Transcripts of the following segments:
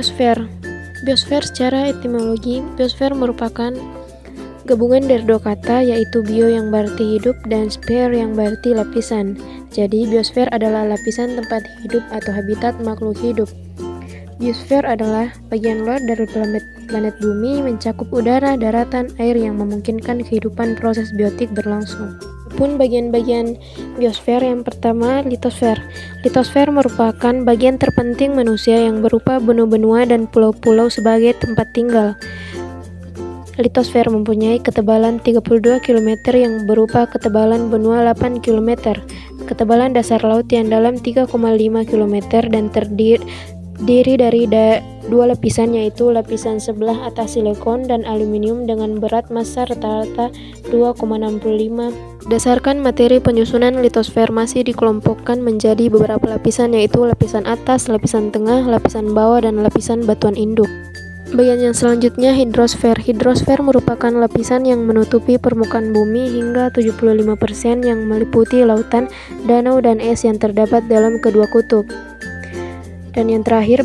Biosfer. Biosfer secara etimologi, biosfer merupakan gabungan dari dua kata, yaitu bio yang berarti hidup dan sphere yang berarti lapisan. Jadi biosfer adalah lapisan tempat hidup atau habitat makhluk hidup. Biosfer adalah bagian luar dari planet bumi, mencakup udara, daratan, air yang memungkinkan kehidupan proses biotik berlangsung. Pun bagian-bagian biosfer yang pertama, litosfer. Litosfer merupakan bagian terpenting manusia yang berupa benua-benua dan pulau-pulau sebagai tempat tinggal. Litosfer mempunyai ketebalan 32 km yang berupa ketebalan benua 8 km, ketebalan dasar laut yang dalam 3,5 km dan terdiri dari dua lapisan, yaitu lapisan sebelah atas silikon dan aluminium dengan berat massa rata-rata 2,65. Berdasarkan materi penyusunan, litosfer masih dikelompokkan menjadi beberapa lapisan, yaitu lapisan atas, lapisan tengah, lapisan bawah, dan lapisan batuan induk. Bagian yang selanjutnya, hidrosfer. Hidrosfer merupakan lapisan yang menutupi permukaan bumi hingga 75% yang meliputi lautan, danau, dan es yang terdapat dalam kedua kutub. Dan yang terakhir,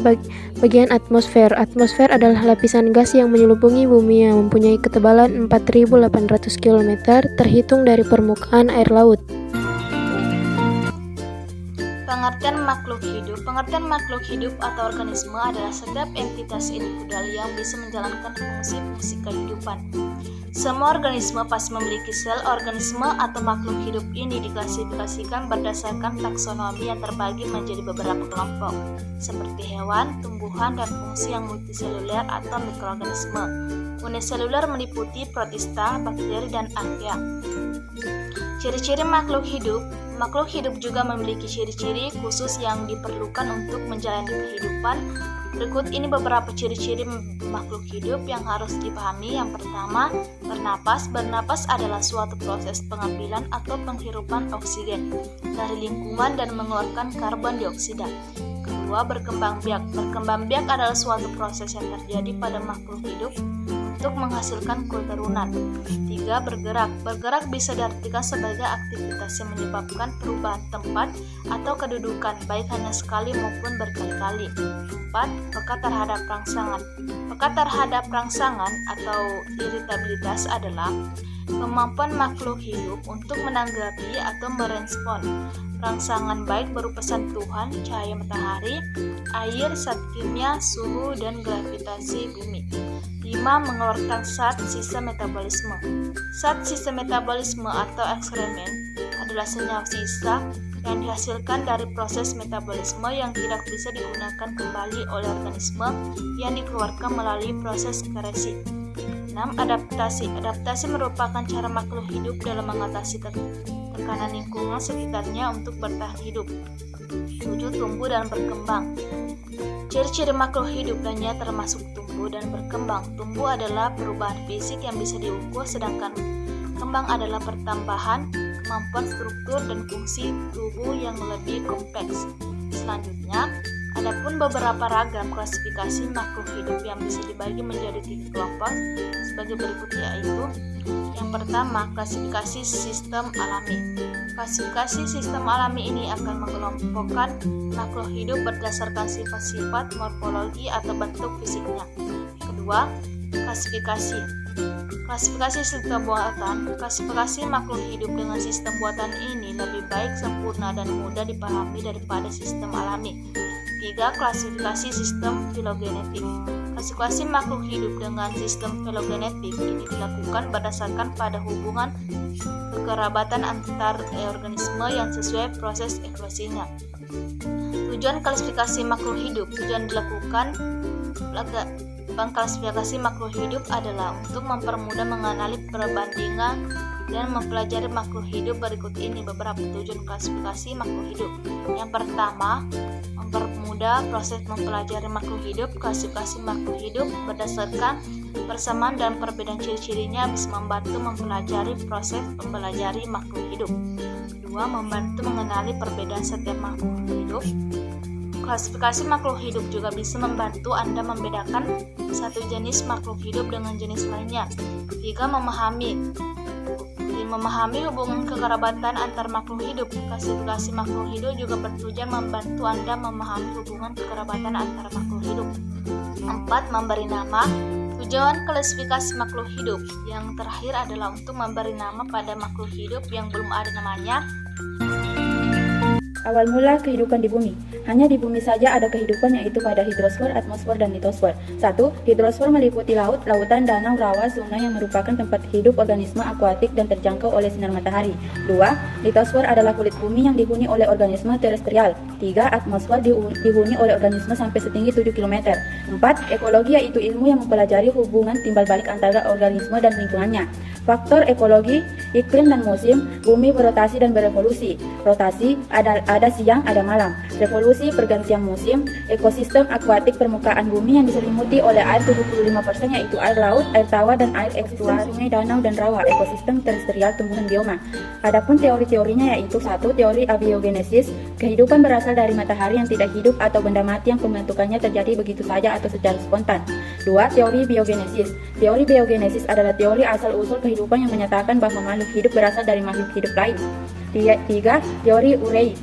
bagian atmosfer. Atmosfer adalah lapisan gas yang menyelimuti bumi yang mempunyai ketebalan 4.800 km terhitung dari permukaan air laut. Pengertian makhluk hidup. Pengertian makhluk hidup atau organisme adalah setiap entitas individual yang bisa menjalankan fungsi-fungsi kehidupan. Semua organisme pasti memiliki sel. Organisme atau makhluk hidup ini diklasifikasikan berdasarkan taksonomi yang terbagi menjadi beberapa kelompok, seperti hewan, tumbuhan, dan fungsi yang multiseluler atau mikroorganisme. Uniseluler meliputi protista, bakteri, dan archaea. Ciri-ciri makhluk hidup. Makhluk hidup juga memiliki ciri-ciri khusus yang diperlukan untuk menjalani kehidupan. Berikut ini beberapa ciri-ciri makhluk hidup yang harus dipahami. Yang pertama, bernapas. Bernapas adalah suatu proses pengambilan atau penghirupan oksigen dari lingkungan dan mengeluarkan karbon dioksida. Kedua, berkembang biak. Berkembang biak adalah suatu proses yang terjadi pada makhluk hidup untuk menghasilkan keturunan. Tiga, bergerak. Bergerak bisa diartikan sebagai aktivitas yang menyebabkan perubahan tempat atau kedudukan, baik hanya sekali maupun berkali-kali. Empat, peka terhadap rangsangan. Peka terhadap rangsangan atau iritabilitas adalah kemampuan makhluk hidup untuk menanggapi atau merespon rangsangan baik berupa sentuhan, cahaya matahari, air, zat kimia, suhu, dan gravitasi bumi. 5. Mengeluarkan zat sisa metabolisme. Zat sisa metabolisme atau ekskremen adalah senyawa sisa yang dihasilkan dari proses metabolisme yang tidak bisa digunakan kembali oleh organisme yang dikeluarkan melalui proses sekresi. 6. Adaptasi. Adaptasi merupakan cara makhluk hidup dalam mengatasi tekanan lingkungan sekitarnya untuk bertahan hidup. 7. Tumbuh dan berkembang. Ciri-ciri makhluk hidup lainnya termasuk tumbuh dan berkembang. Tumbuh adalah perubahan fisik yang bisa diukur, sedangkan kembang adalah pertambahan kemampuan struktur dan fungsi tubuh yang lebih kompleks. Selanjutnya, adapun beberapa ragam klasifikasi makhluk hidup yang bisa dibagi menjadi 3 kelompok sebagai berikut, yaitu yang pertama, klasifikasi sistem alami. Klasifikasi sistem alami ini akan mengelompokkan makhluk hidup berdasarkan sifat-sifat morfologi atau bentuk fisiknya. Kedua, klasifikasi. Klasifikasi sistem buatan. Klasifikasi makhluk hidup dengan sistem buatan ini lebih baik, sempurna, dan mudah dipahami daripada sistem alami. 3. Klasifikasi sistem filogenetik. Klasifikasi makhluk hidup dengan sistem filogenetik ini dilakukan berdasarkan pada hubungan kekerabatan antar organisme yang sesuai proses evolusinya. Tujuan klasifikasi makhluk hidup. Tujuan dilakukan pengklasifikasi makhluk hidup adalah untuk mempermudah mengenali perbandingan dan mempelajari makhluk hidup. Berikut ini beberapa tujuan klasifikasi makhluk hidup. Yang pertama, mempermudah proses mempelajari makhluk hidup. Klasifikasi makhluk hidup berdasarkan persamaan dan perbedaan ciri-cirinya bisa membantu mempelajari proses mempelajari makhluk hidup. Kedua, membantu mengenali perbedaan setiap makhluk hidup. Klasifikasi makhluk hidup juga bisa membantu Anda membedakan satu jenis makhluk hidup dengan jenis lainnya. 3. Memahami. 5. memahami hubungan kekerabatan antar makhluk hidup. Klasifikasi makhluk hidup juga bertujuan membantu Anda memahami hubungan kekerabatan antar makhluk hidup. 4. Memberi nama. Tujuan klasifikasi makhluk hidup yang terakhir adalah untuk memberi nama pada makhluk hidup yang belum ada namanya. Awal mula kehidupan di bumi. Hanya di bumi saja ada kehidupan, yaitu pada hidrosfer, atmosfer, dan litosfer. 1. Hidrosfer meliputi laut, lautan, danau, rawa, sungai yang merupakan tempat hidup organisme akuatik dan terjangkau oleh sinar matahari. 2. Litosfer adalah kulit bumi yang dihuni oleh organisme terestrial. 3. Atmosfer dihuni oleh organisme sampai setinggi 7 km. 4. Ekologi yaitu ilmu yang mempelajari hubungan timbal balik antara organisme dan lingkungannya. Faktor ekologi, iklim dan musim. Bumi berotasi dan berevolusi. Rotasi ada siang, ada malam. Revolusi pergantian musim. Ekosistem akuatik permukaan bumi yang diselimuti oleh air 75% yaitu air laut, air tawa, dan air ekstuar, sungai, danau, dan rawa. Ekosistem terestrial tumbuhan bioma. Adapun teori-teorinya yaitu 1. Teori abiogenesis. Kehidupan berasal dari matahari yang tidak hidup atau benda mati yang pembentukannya terjadi begitu saja atau secara spontan. 2. Teori biogenesis. Teori biogenesis adalah teori asal-usul kehidupan yang menyatakan bahwa makhluk hidup berasal dari makhluk hidup lain. 3. Teori Urey.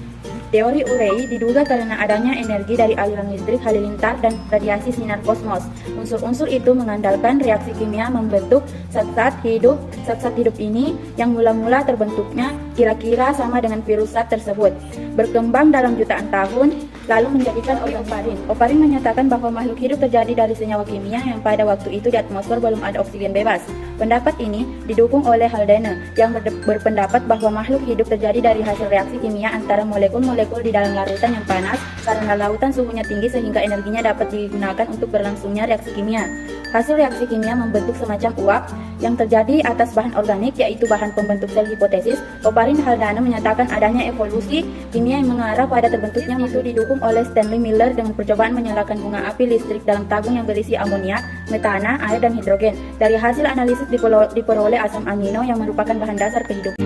Teori Urey diduga karena adanya energi dari aliran listrik halilintar dan radiasi sinar kosmos. Unsur-unsur itu mengandalkan reaksi kimia membentuk zat-zat hidup. Zat-zat hidup ini yang mula-mula terbentuknya kira-kira sama dengan virus zat tersebut. Berkembang dalam jutaan tahun, lalu menjadikan oparin. Oparin menyatakan bahwa makhluk hidup terjadi dari senyawa kimia yang pada waktu itu di atmosfer belum ada oksigen bebas. Pendapat ini didukung oleh Haldane yang berpendapat bahwa makhluk hidup terjadi dari hasil reaksi kimia antara molekul-molekul di dalam larutan yang panas karena lautan suhunya tinggi sehingga energinya dapat digunakan untuk berlangsungnya reaksi kimia. Hasil reaksi kimia membentuk semacam uap yang terjadi atas bahan organik yaitu bahan pembentuk sel hipotesis. Oparin Haldane menyatakan adanya evolusi kimia yang mengarah pada terbentuknya itu didukung oleh Stanley Miller dengan percobaan menyalakan bunga api listrik dalam tabung yang berisi amonia, metana, air, dan hidrogen. Dari hasil analisis diperoleh asam amino yang merupakan bahan dasar kehidupan.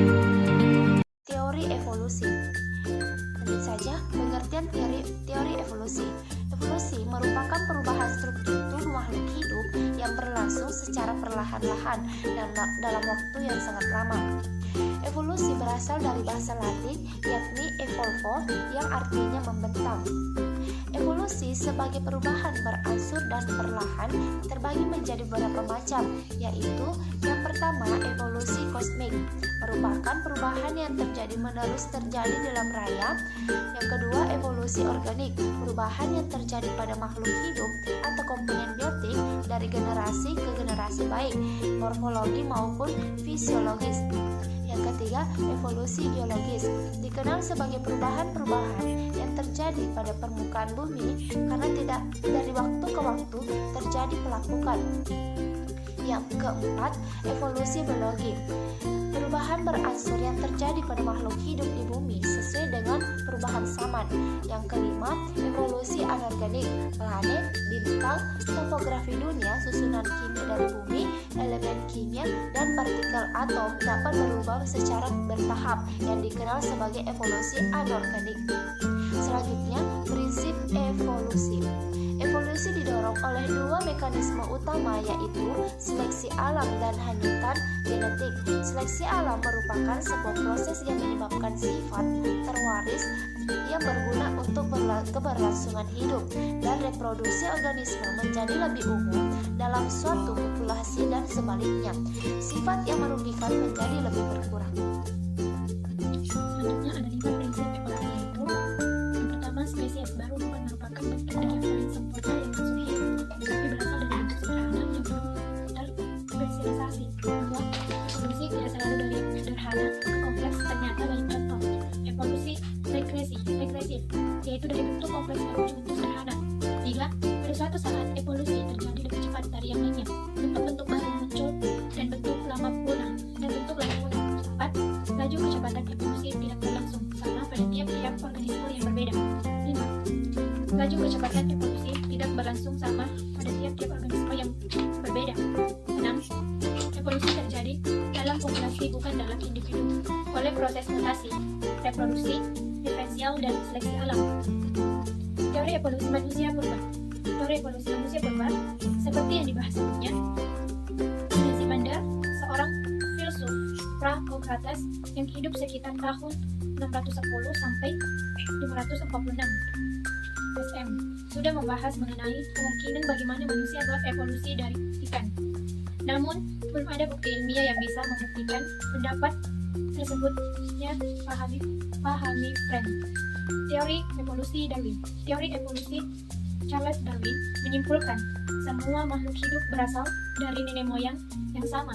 Teori evolusi. Lanjut saja pengertian teori evolusi. Evolusi merupakan perubahan struktur tubuh makhluk hidup yang berlangsung secara perlahan-lahan dan dalam waktu yang sangat lama. Evolusi berasal dari bahasa Latin yakni evolvo yang artinya membentang. Evolusi sebagai perubahan berangsur dan perlahan terbagi menjadi beberapa macam, yaitu yang pertama evolusi kosmik, merupakan perubahan yang terjadi-menerus terjadi dalam raya. Yang kedua evolusi organik, perubahan yang terjadi pada makhluk hidup atau komponen biotik dari generasi ke generasi baik morfologi maupun fisiologis. Yang ketiga, evolusi geologis, dikenal sebagai perubahan-perubahan yang terjadi pada permukaan bumi karena tidak dari waktu ke waktu terjadi pelapukan. Yang keempat, evolusi biologi, perubahan berangsur yang terjadi pada makhluk hidup di bumi sesuai dengan perubahan zaman. Yang kelima, evolusi anorganik, planet, bintang, topografi dunia, susunan kimia dari bumi, elemen kimia, dan partikel atom dapat berubah secara bertahap yang dikenal sebagai evolusi anorganik. Selanjutnya, prinsip evolusi. Evolusi didorong oleh dua mekanisme utama yaitu seleksi alam dan hanyutan genetik. Seleksi alam merupakan sebuah proses yang menyebabkan sifat terwaris yang berguna untuk keberlangsungan hidup dan reproduksi organisme menjadi lebih umum dalam suatu populasi dan sebaliknya. Sifat yang merugikan menjadi lebih berkurang. Selanjutnya ada 5 prinsip evolusi yaitu yang pertama spesies baru bukan merupakan bentuk dari yang sempurna yang langsung hidup, tetapi berasal dari bentuk sederhana yang belum terspesialisasi. Kedua, evolusi tidak selalu dari yang sederhana ke kompleks, ternyata banyak contoh. Evolusi regresif, yaitu dari bentuk kompleks menuju bentuk sederhana. Tiga, pada suatu saat evolusi terjadi lebih cepat dari yang lainnya. Bentuk-bentuk baru muncul dan bentuk lama punah. Empat, laju kecepatan evolusi tidak berlangsung sama pada tiap-tiap organisme yang berbeda. 5. Laju kecepatan evolusi tidak berlangsung sama pada tiap-tiap organisme yang berbeda. 6. Evolusi terjadi dalam populasi bukan dalam individu oleh proses mutasi, reproduksi, diferensial, dan seleksi alam. Teori evolusi manusia purba. Teori evolusi manusia purba, seperti yang dibahas sebelumnya, Anaximander, seorang filsuf pra-Sokrates atas yang hidup sekitar tahun 610 sampai 546 SM sudah membahas mengenai kemungkinan bagaimana manusia telah evolusi dari ikan. Namun, belum ada bukti ilmiah yang bisa membuktikan pendapat tersebutnya. Pahami Frank. Teori evolusi Darwin. Teori evolusi Charles Darwin menyimpulkan semua makhluk hidup berasal dari nenek moyang yang sama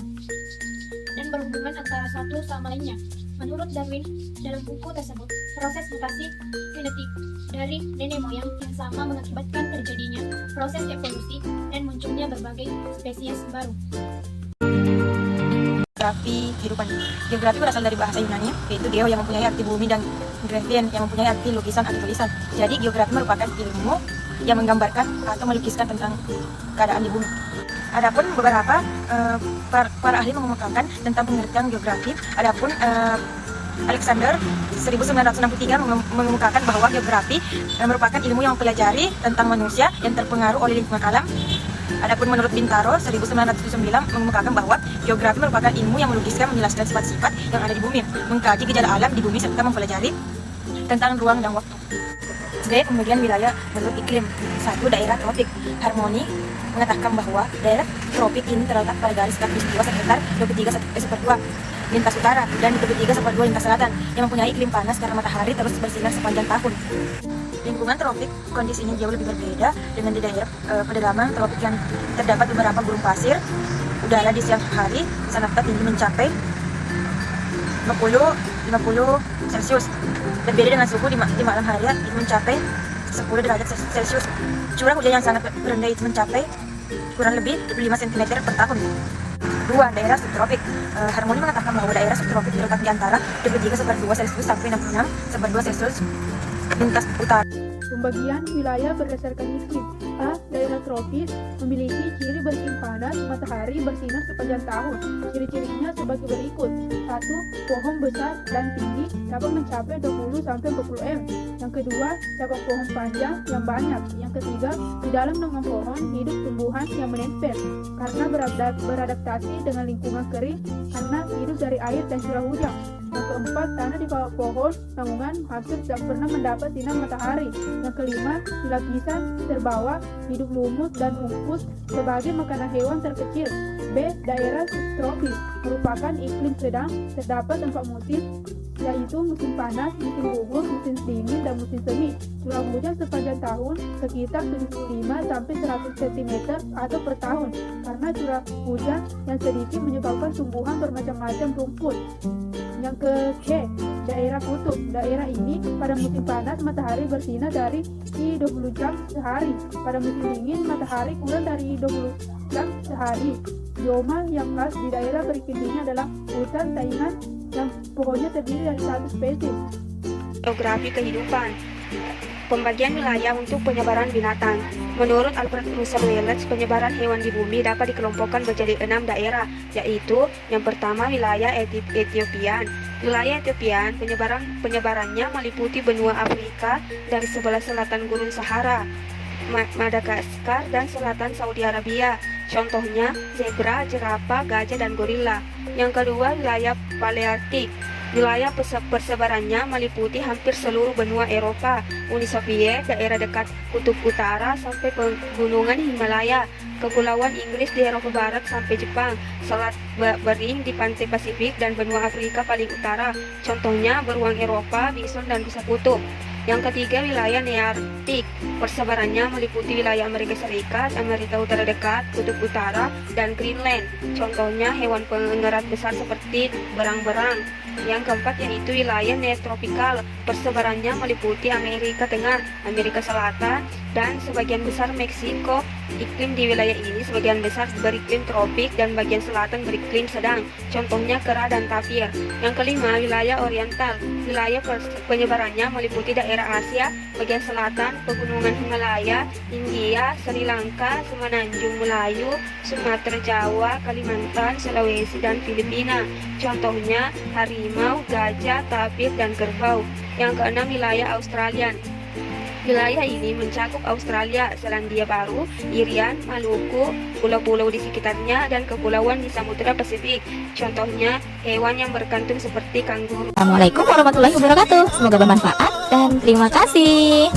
dan berhubungan antara satu sama lainnya. Menurut Darwin, dalam buku tersebut, proses mutasi genetik dari nenek moyang yang sama mengakibatkan terjadinya proses evolusi dan munculnya berbagai spesies baru. Geografi kehidupan. Geografi berasal dari bahasa Yunani, yaitu geo yang mempunyai arti bumi dan graphen yang mempunyai arti lukisan atau tulisan. Jadi geografi merupakan ilmu yang menggambarkan atau melukiskan tentang keadaan di bumi. Adapun beberapa para ahli mengemukakan tentang pengertian geografi. Adapun Alexander 1963 mengemukakan bahwa geografi merupakan ilmu yang mempelajari tentang manusia yang terpengaruh oleh lingkungan alam. Adapun menurut Bintaro 1909 mengemukakan bahwa geografi merupakan ilmu yang melukiskan menjelaskan sifat-sifat yang ada di bumi, mengkaji gejala alam di bumi serta mempelajari tentang ruang dan waktu. Gaya pembagian wilayah menurut iklim. 1. Daerah tropik. Harmoni mengatakan bahwa daerah tropik ini terletak pada garis khatulistiwa sekitar 23/2 lintas utara dan 23/2 lintas selatan yang mempunyai iklim panas karena matahari terus bersinar sepanjang tahun. Lingkungan tropik kondisinya jauh lebih berbeda dengan di daerah pedalaman tropik yang terdapat beberapa gurun pasir. Udara di siang hari sangat tinggi mencapai 50 Celcius. Berbeda dengan suhu di malam hari mencapai 10 derajat Celcius. Curah hujan yang sangat rendah itu mencapai kurang lebih 5 cm per tahun. 2. Daerah subtropik. Harmoni mengatakan bahwa daerah subtropik terletak di antara 23/2 Celcius sampai 66/2 Celcius lintas utara. Pembagian wilayah berdasarkan iklim. A. Daerah tropis memiliki ciri bersin panas, matahari bersinar sepanjang tahun. Ciri-cirinya sebagai berikut. 1. Pohon besar dan tinggi dapat mencapai 20-40 m. Yang kedua, cabang pohon panjang yang banyak. Yang ketiga, di dalam naungan pohon hidup tumbuhan yang menempel karena beradaptasi dengan lingkungan kering karena hidup dari air dan curah hujan. Yang keempat, tanah di bawah pohon naungan hampir tidak pernah mendapat sinar matahari. Yang kelima, di lapisan terbawah hidup lumut dan umpus sebagai makanan hewan terkecil. B. Daerah subtropis merupakan iklim sedang, terdapat 4 musim, yaitu musim panas, musim gugur, musim dingin, dan musim semi. Curah hujan sepanjang tahun sekitar 75-100 cm atau per tahun, karena curah hujan yang sedikit menyebabkan tumbuhan bermacam-macam rumput. Yang ke C, daerah kutub. Daerah ini pada musim panas matahari bersinar dari 20 jam sehari. Pada musim dingin matahari kurang dari 20 jam sehari. Bioma yang khas di daerah beriklim ini adalah hutan taingan yang pohonnya terdiri dari 1 spesies. Geografi kehidupan. Pembagian wilayah untuk penyebaran binatang. Menurut Alfred Russel Wallace, penyebaran hewan di bumi dapat dikelompokkan menjadi 6 daerah, yaitu yang pertama wilayah Etiopian. Wilayah Etiopian penyebarannya meliputi benua Afrika dari sebelah selatan Gurun Sahara, Madagaskar, dan selatan Saudi Arabia. Contohnya zebra, jerapah, gajah, dan gorila. Yang kedua wilayah Paleartik. Wilayah persebarannya meliputi hampir seluruh benua Eropa, Uni Soviet, daerah dekat Kutub Utara sampai pegunungan Himalaya, Kepulauan Inggris di Eropa Barat sampai Jepang, Selat Bering di pantai Pasifik, dan benua Afrika paling utara. Contohnya beruang Eropa, bison, dan rusa kutub. Yang ketiga wilayah Nearktik. Persebarannya meliputi wilayah Amerika Serikat, Amerika Utara dekat, Kutub Utara, dan Greenland. Contohnya hewan pengerat besar seperti berang-berang. Yang keempat yaitu wilayah neotropikal. Persebarannya meliputi Amerika Tengah, Amerika Selatan, dan sebagian besar Meksiko. Iklim di wilayah ini sebagian besar beriklim tropik dan bagian selatan beriklim sedang. Contohnya kera dan tapir. Yang kelima wilayah oriental. Wilayah penyebarannya meliputi daerah Asia, bagian selatan, pegunungan Himalaya, India, Sri Lanka, Semenanjung Melayu, Sumatera, Jawa, Kalimantan, Sulawesi, dan Filipina. Contohnya harimau, gajah, tapir, dan kerbau. Yang keenam wilayah Australia. Wilayah ini mencakup Australia, Selandia Baru, Irian, Maluku, pulau-pulau di sekitarnya, dan kepulauan di Samudra Pasifik. Contohnya, hewan yang berkantung seperti kanguru. Assalamualaikum warahmatullahi wabarakatuh. Semoga bermanfaat dan terima kasih.